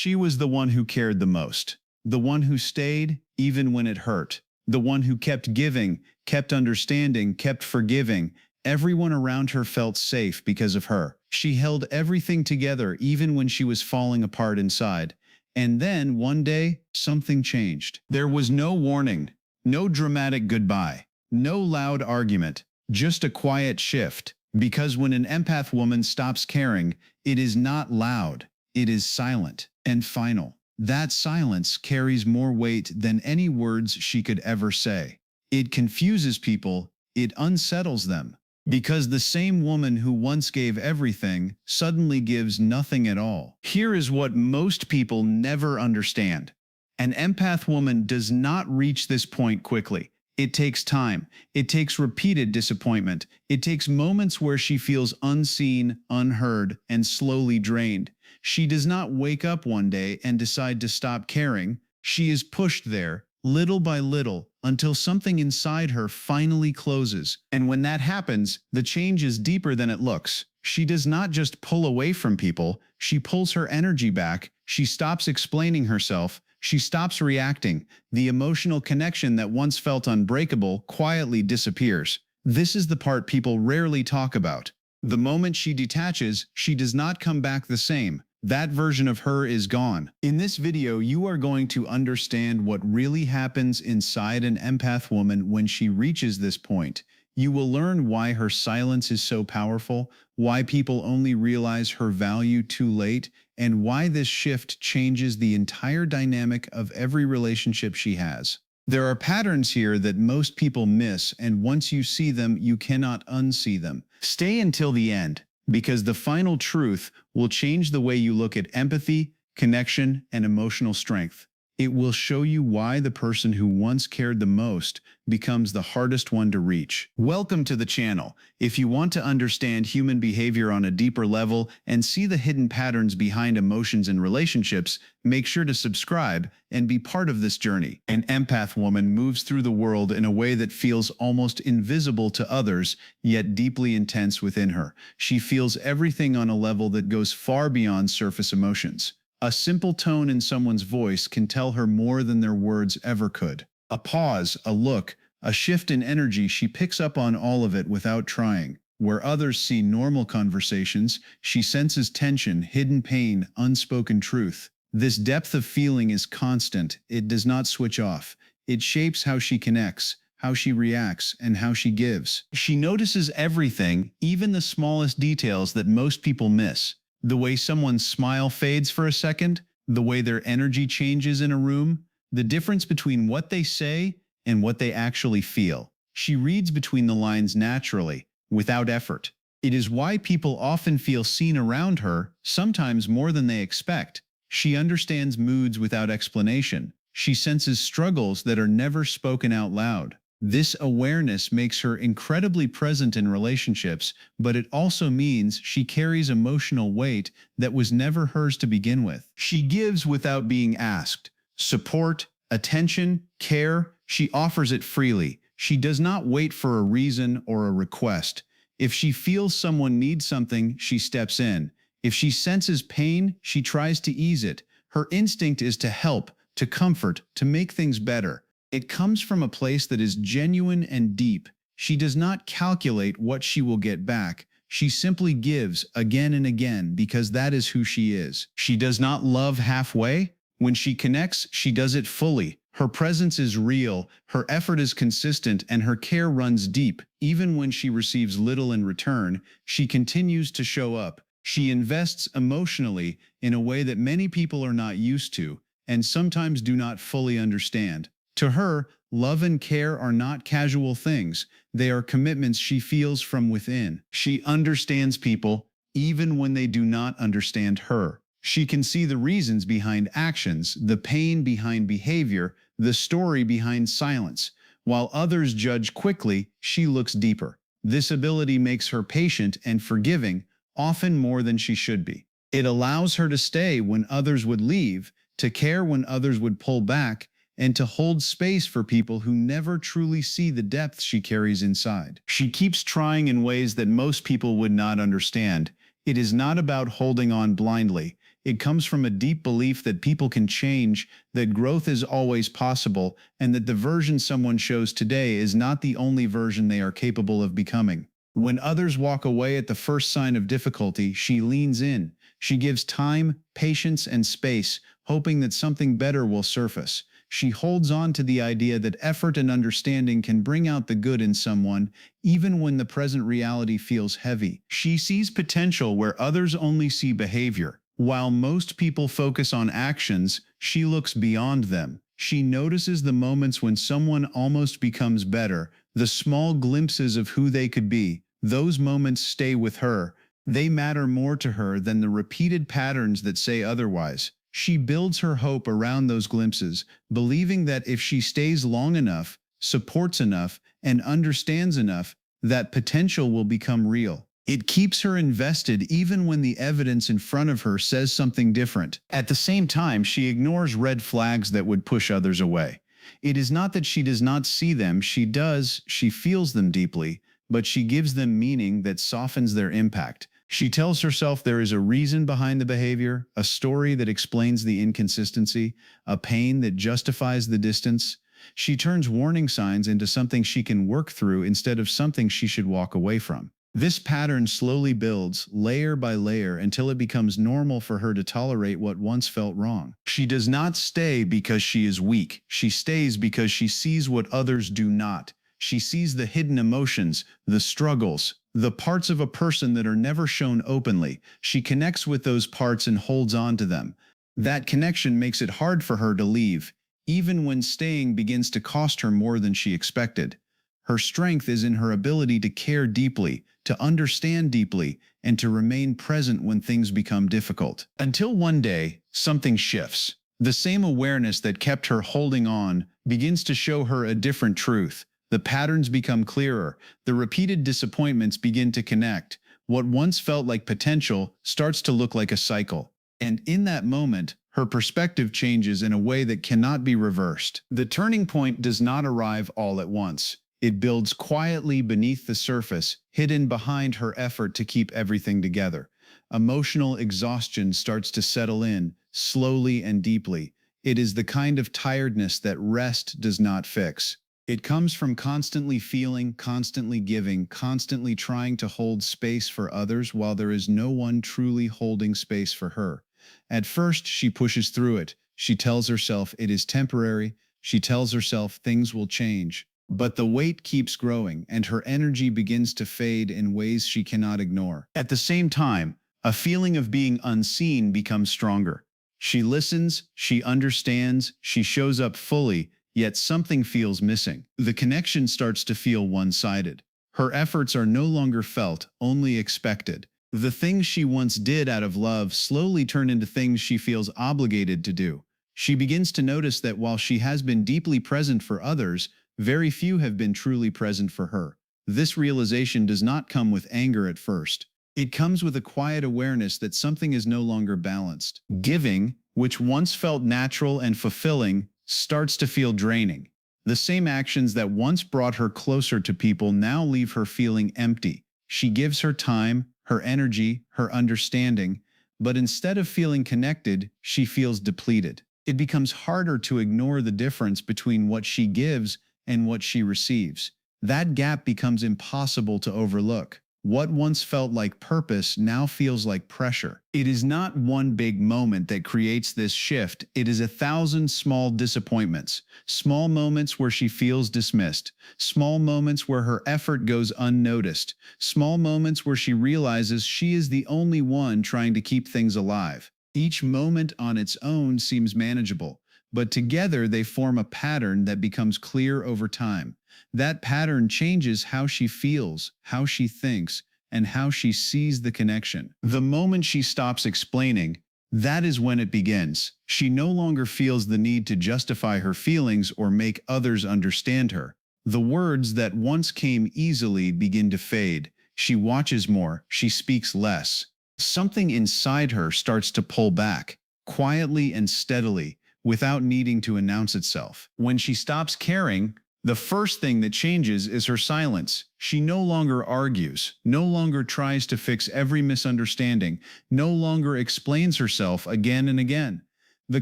She was the one who cared the most, the one who stayed even when it hurt, the one who kept giving, kept understanding, kept forgiving. Everyone around her felt safe because of her. She held everything together even when she was falling apart inside. And then, one day, something changed. There was no warning, no dramatic goodbye, no loud argument, just a quiet shift. Because when an empath woman stops caring, it is not loud, it is silent and final. That silence carries more weight than any words she could ever say. It confuses people, it unsettles them. Because the same woman who once gave everything suddenly gives nothing at all. Here is what most people never understand. An empath woman does not reach this point quickly. It takes time. It takes repeated disappointment. It takes moments where she feels unseen, unheard, and slowly drained. She does not wake up one day and decide to stop caring. She is pushed there, little by little, until something inside her finally closes. And when that happens, the change is deeper than it looks. She does not just pull away from people, she pulls her energy back, she stops explaining herself, she stops reacting. The emotional connection that once felt unbreakable quietly disappears. This is the part people rarely talk about. The moment she detaches, she does not come back the same. That version of her is gone. In this video, you are going to understand what really happens inside an empath woman when she reaches this point. You will learn why her silence is so powerful, why people only realize her value too late, and why this shift changes the entire dynamic of every relationship she has. There are patterns here that most people miss, and once you see them, you cannot unsee them. Stay until the end, because the final truth will change the way you look at empathy, connection, and emotional strength. It will show you why the person who once cared the most becomes the hardest one to reach. Welcome to the channel. If you want to understand human behavior on a deeper level and see the hidden patterns behind emotions and relationships, make sure to subscribe and be part of this journey. An empath woman moves through the world in a way that feels almost invisible to others, yet deeply intense within her. She feels everything on a level that goes far beyond surface emotions. A simple tone in someone's voice can tell her more than their words ever could. A pause, a look, a shift in energy, she picks up on all of it without trying. Where others see normal conversations, she senses tension, hidden pain, unspoken truth. This depth of feeling is constant. It does not switch off. It shapes how she connects, how she reacts, and how she gives. She notices everything, even the smallest details that most people miss. The way someone's smile fades for a second, the way their energy changes in a room, the difference between what they say and what they actually feel. She reads between the lines naturally, without effort. It is why people often feel seen around her, sometimes more than they expect. She understands moods without explanation. She senses struggles that are never spoken out loud. This awareness makes her incredibly present in relationships, but it also means she carries emotional weight that was never hers to begin with. She gives without being asked. Support, attention, care, she offers it freely. She does not wait for a reason or a request. If she feels someone needs something, she steps in. If she senses pain, she tries to ease it. Her instinct is to help, to comfort, to make things better. It comes from a place that is genuine and deep. She does not calculate what she will get back. She simply gives again and again because that is who she is. She does not love halfway. When she connects, she does it fully. Her presence is real, her effort is consistent, and her care runs deep. Even when she receives little in return, she continues to show up. She invests emotionally in a way that many people are not used to, and sometimes do not fully understand. To her, love and care are not casual things. They are commitments she feels from within. She understands people, even when they do not understand her. She can see the reasons behind actions, the pain behind behavior, the story behind silence. While others judge quickly, she looks deeper. This ability makes her patient and forgiving, often more than she should be. It allows her to stay when others would leave, to care when others would pull back, and to hold space for people who never truly see the depth she carries inside. She keeps trying in ways that most people would not understand. It is not about holding on blindly. It comes from a deep belief that people can change, that growth is always possible, and that the version someone shows today is not the only version they are capable of becoming. When others walk away at the first sign of difficulty, she leans in. She gives time, patience, and space, hoping that something better will surface. She holds on to the idea that effort and understanding can bring out the good in someone, even when the present reality feels heavy. She sees potential where others only see behavior. While most people focus on actions, she looks beyond them. She notices the moments when someone almost becomes better, the small glimpses of who they could be. Those moments stay with her. They matter more to her than the repeated patterns that say otherwise. She builds her hope around those glimpses, believing that if she stays long enough, supports enough, and understands enough, that potential will become real. It keeps her invested even when the evidence in front of her says something different. At the same time, she ignores red flags that would push others away. It is not that she does not see them, she does, she feels them deeply, but she gives them meaning that softens their impact. She tells herself there is a reason behind the behavior, a story that explains the inconsistency, a pain that justifies the distance. She turns warning signs into something she can work through instead of something she should walk away from. This pattern slowly builds, layer by layer, until it becomes normal for her to tolerate what once felt wrong. She does not stay because she is weak. She stays because she sees what others do not. She sees the hidden emotions, the struggles, the parts of a person that are never shown openly. She connects with those parts and holds on to them. That connection makes it hard for her to leave, even when staying begins to cost her more than she expected. Her strength is in her ability to care deeply, to understand deeply, and to remain present when things become difficult. Until one day, something shifts. The same awareness that kept her holding on begins to show her a different truth. The patterns become clearer. The repeated disappointments begin to connect. What once felt like potential starts to look like a cycle. And in that moment, her perspective changes in a way that cannot be reversed. The turning point does not arrive all at once. It builds quietly beneath the surface, hidden behind her effort to keep everything together. Emotional exhaustion starts to settle in, slowly and deeply. It is the kind of tiredness that rest does not fix. It comes from constantly feeling, constantly giving, constantly trying to hold space for others while there is no one truly holding space for her. At first, she pushes through it. She tells herself it is temporary. She tells herself things will change. But the weight keeps growing, and her energy begins to fade in ways she cannot ignore. At the same time, a feeling of being unseen becomes stronger. She listens, she understands, she shows up fully, yet something feels missing. The connection starts to feel one-sided. Her efforts are no longer felt, only expected. The things she once did out of love slowly turn into things she feels obligated to do. She begins to notice that while she has been deeply present for others, very few have been truly present for her. This realization does not come with anger at first. It comes with a quiet awareness that something is no longer balanced. Giving, which once felt natural and fulfilling, starts to feel draining. The same actions that once brought her closer to people now leave her feeling empty. She gives her time, her energy, her understanding, but instead of feeling connected, she feels depleted. It becomes harder to ignore the difference between what she gives and what she receives. That gap becomes impossible to overlook. What once felt like purpose now feels like pressure. It is not one big moment that creates this shift. It is 1,000 small disappointments, small moments where she feels dismissed, small moments where her effort goes unnoticed, small moments where she realizes she is the only one trying to keep things alive. Each moment on its own seems manageable, but together they form a pattern that becomes clear over time. That pattern changes how she feels, how she thinks, and how she sees the connection. The moment she stops explaining, that is when it begins. She no longer feels the need to justify her feelings or make others understand her. The words that once came easily begin to fade. She watches more, she speaks less. Something inside her starts to pull back, quietly and steadily, without needing to announce itself. When she stops caring, The first thing that changes is her silence. She no longer argues, no longer tries to fix every misunderstanding, no longer explains herself again and again. The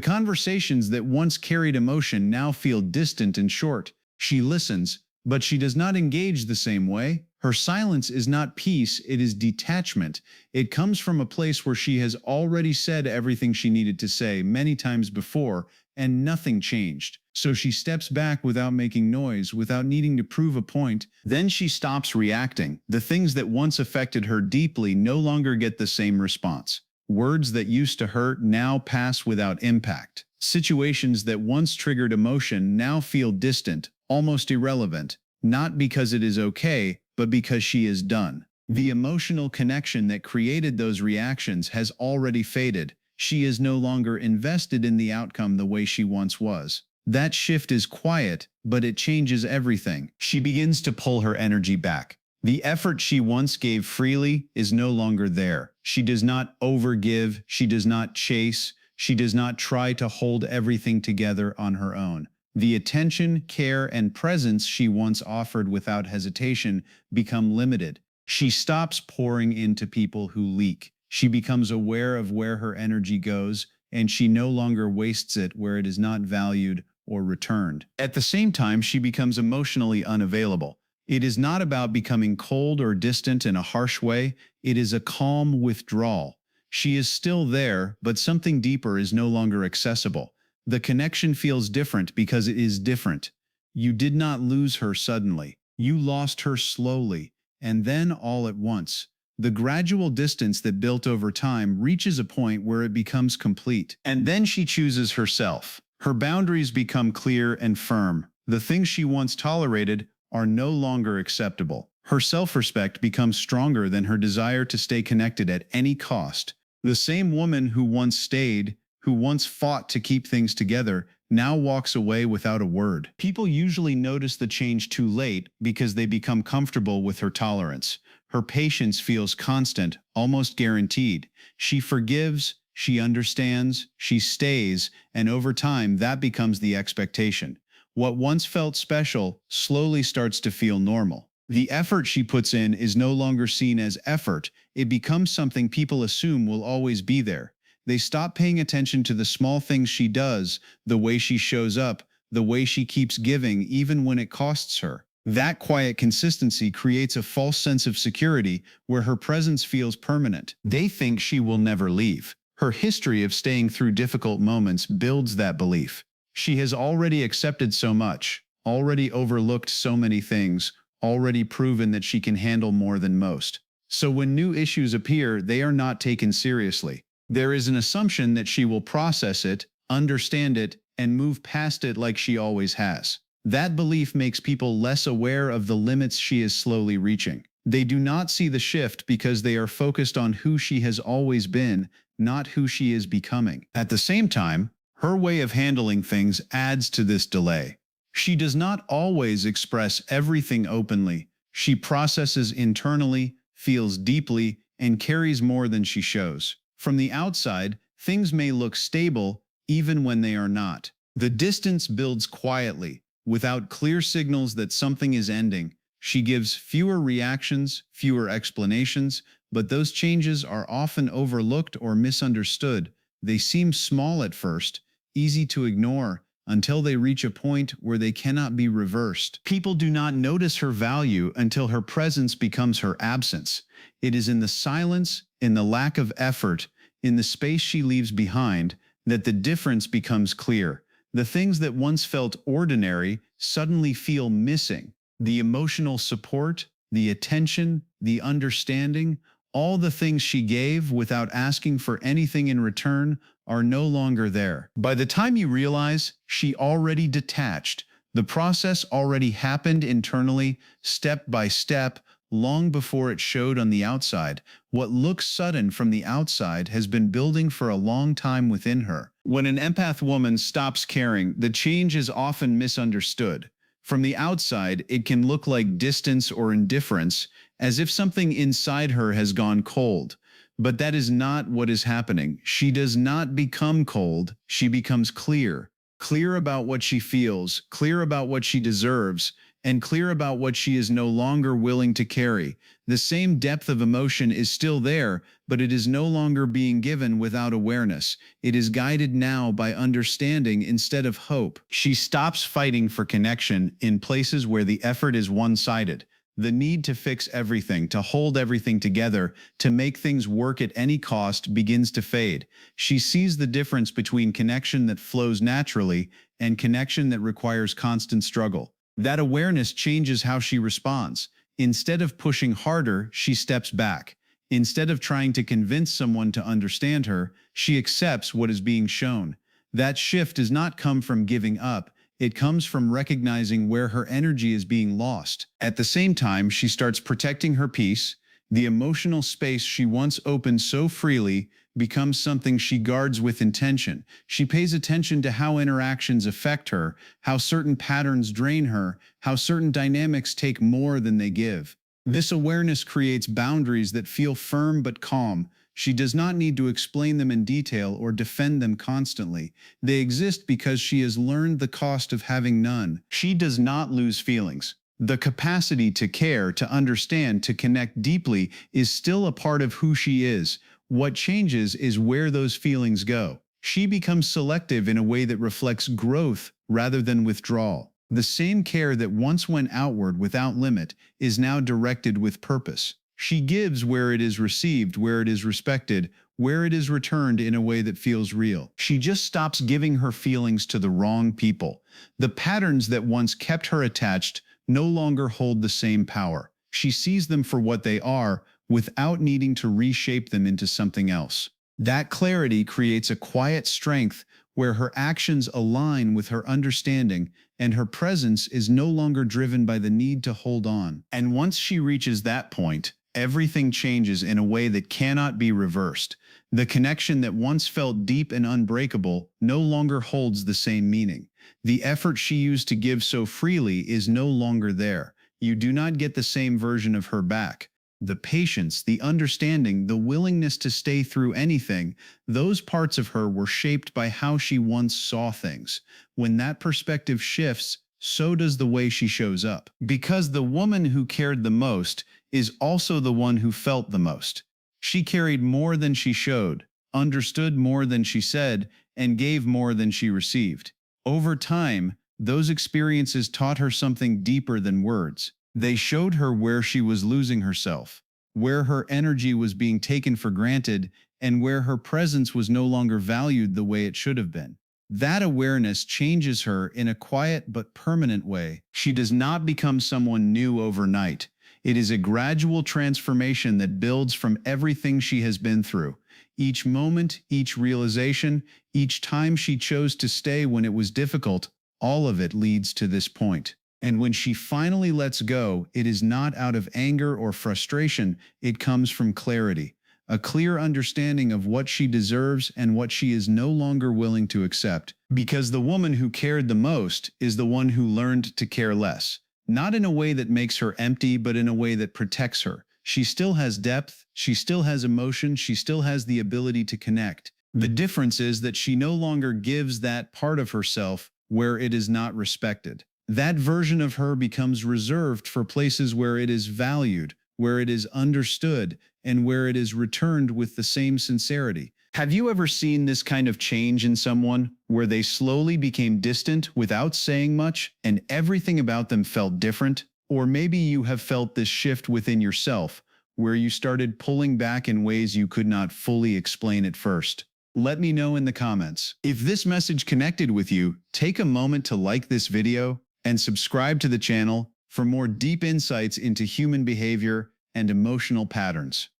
conversations that once carried emotion now feel distant and short. She listens, but she does not engage the same way. Her silence is not peace, it is detachment. It comes from a place where she has already said everything she needed to say many times before, and nothing changed. So she steps back without making noise, without needing to prove a point. Then she stops reacting. The things that once affected her deeply no longer get the same response. Words that used to hurt now pass without impact. Situations that once triggered emotion now feel distant, almost irrelevant, not because it is okay, but because she is done. The emotional connection that created those reactions has already faded. She is no longer invested in the outcome the way she once was. That shift is quiet, but it changes everything. She begins to pull her energy back. The effort she once gave freely is no longer there. She does not overgive, she does not chase, she does not try to hold everything together on her own. The attention, care, and presence she once offered without hesitation become limited. She stops pouring into people who leak. She becomes aware of where her energy goes, and she no longer wastes it where it is not valued or returned. At the same time, she becomes emotionally unavailable. It is not about becoming cold or distant in a harsh way. It is a calm withdrawal. She is still there, but something deeper is no longer accessible. The connection feels different because it is different. You did not lose her suddenly. You lost her slowly, and then all at once. The gradual distance that built over time reaches a point where it becomes complete. And then she chooses herself. Her boundaries become clear and firm. The things she once tolerated are no longer acceptable. Her self-respect becomes stronger than her desire to stay connected at any cost. The same woman who once stayed, who once fought to keep things together, now walks away without a word. People usually notice the change too late because they become comfortable with her tolerance. Her patience feels constant, almost guaranteed. She forgives, she understands, she stays, and over time that becomes the expectation. What once felt special slowly starts to feel normal. The effort she puts in is no longer seen as effort, it becomes something people assume will always be there. They stop paying attention to the small things she does, the way she shows up, the way she keeps giving even when it costs her. That quiet consistency creates a false sense of security where her presence feels permanent. They think she will never leave. Her history of staying through difficult moments builds that belief. She has already accepted so much, already overlooked so many things, already proven that she can handle more than most. So when new issues appear, they are not taken seriously. There is an assumption that she will process it, understand it, and move past it like she always has. That belief makes people less aware of the limits she is slowly reaching. They do not see the shift because they are focused on who she has always been, not who she is becoming. At the same time, her way of handling things adds to this delay. She does not always express everything openly. She processes internally, feels deeply, and carries more than she shows. From the outside, things may look stable even when they are not. The distance builds quietly, without clear signals that something is ending. She gives fewer reactions, fewer explanations, but those changes are often overlooked or misunderstood. They seem small at first, easy to ignore, until they reach a point where they cannot be reversed. People do not notice her value until her presence becomes her absence. It is in the silence, in the lack of effort, in the space she leaves behind, that the difference becomes clear. The things that once felt ordinary suddenly feel missing. The emotional support, the attention, the understanding, all the things she gave without asking for anything in return are no longer there. By the time you realize, she already detached. The process already happened internally, step by step, long before it showed on the outside. What looks sudden from the outside has been building for a long time within her. When an empath woman stops caring, the change is often misunderstood. From the outside, it can look like distance or indifference, as if something inside her has gone cold. But that is not what is happening. She does not become cold, she becomes clear. clear about what she feels, clear about what she deserves, and clear about what she is no longer willing to carry. The same depth of emotion is still there, but it is no longer being given without awareness. It is guided now by understanding instead of hope. She stops fighting for connection in places where the effort is one-sided. The need to fix everything, to hold everything together, to make things work at any cost begins to fade. She sees the difference between connection that flows naturally and connection that requires constant struggle. That awareness changes how she responds. Instead of pushing harder, she steps back. Instead of trying to convince someone to understand her, she accepts what is being shown. That shift does not come from giving up. It comes from recognizing where her energy is being lost. At the same time, she starts protecting her peace. The emotional space she once opened so freely becomes something she guards with intention. She pays attention to how interactions affect her, how certain patterns drain her, how certain dynamics take more than they give. This awareness creates boundaries that feel firm but calm. She does not need to explain them in detail or defend them constantly. They exist because she has learned the cost of having none. She does not lose feelings. The capacity to care, to understand, to connect deeply is still a part of who she is. What changes is where those feelings go. She becomes selective in a way that reflects growth rather than withdrawal. The same care that once went outward without limit is now directed with purpose. She gives where it is received, where it is respected, where it is returned in a way that feels real. She just stops giving her feelings to the wrong people. The patterns that once kept her attached no longer hold the same power. She sees them for what they are without needing to reshape them into something else. That clarity creates a quiet strength where her actions align with her understanding and her presence is no longer driven by the need to hold on. And once she reaches that point, everything changes in a way that cannot be reversed. The connection that once felt deep and unbreakable no longer holds the same meaning. The effort she used to give so freely is no longer there. You do not get the same version of her back. The patience, the understanding, the willingness to stay through anything, those parts of her were shaped by how she once saw things. When that perspective shifts, so does the way she shows up. Because the woman who cared the most is also the one who felt the most. She carried more than she showed, understood more than she said, and gave more than she received. Over time, those experiences taught her something deeper than words. They showed her where she was losing herself, where her energy was being taken for granted, and where her presence was no longer valued the way it should have been. That awareness changes her in a quiet but permanent way. She does not become someone new overnight. It is a gradual transformation that builds from everything she has been through. Each moment, each realization, each time she chose to stay when it was difficult, all of it leads to this point. And when she finally lets go, it is not out of anger or frustration, it comes from clarity, a clear understanding of what she deserves and what she is no longer willing to accept. Because the woman who cared the most is the one who learned to care less. Not in a way that makes her empty, but in a way that protects her. She still has depth, she still has emotion, she still has the ability to connect. The difference is that she no longer gives that part of herself where it is not respected. That version of her becomes reserved for places where it is valued, where it is understood, and where it is returned with the same sincerity. Have you ever seen this kind of change in someone, where they slowly became distant without saying much, and everything about them felt different? Or maybe you have felt this shift within yourself, where you started pulling back in ways you could not fully explain at first. Let me know in the comments. If this message connected with you, take a moment to like this video and subscribe to the channel for more deep insights into human behavior and emotional patterns.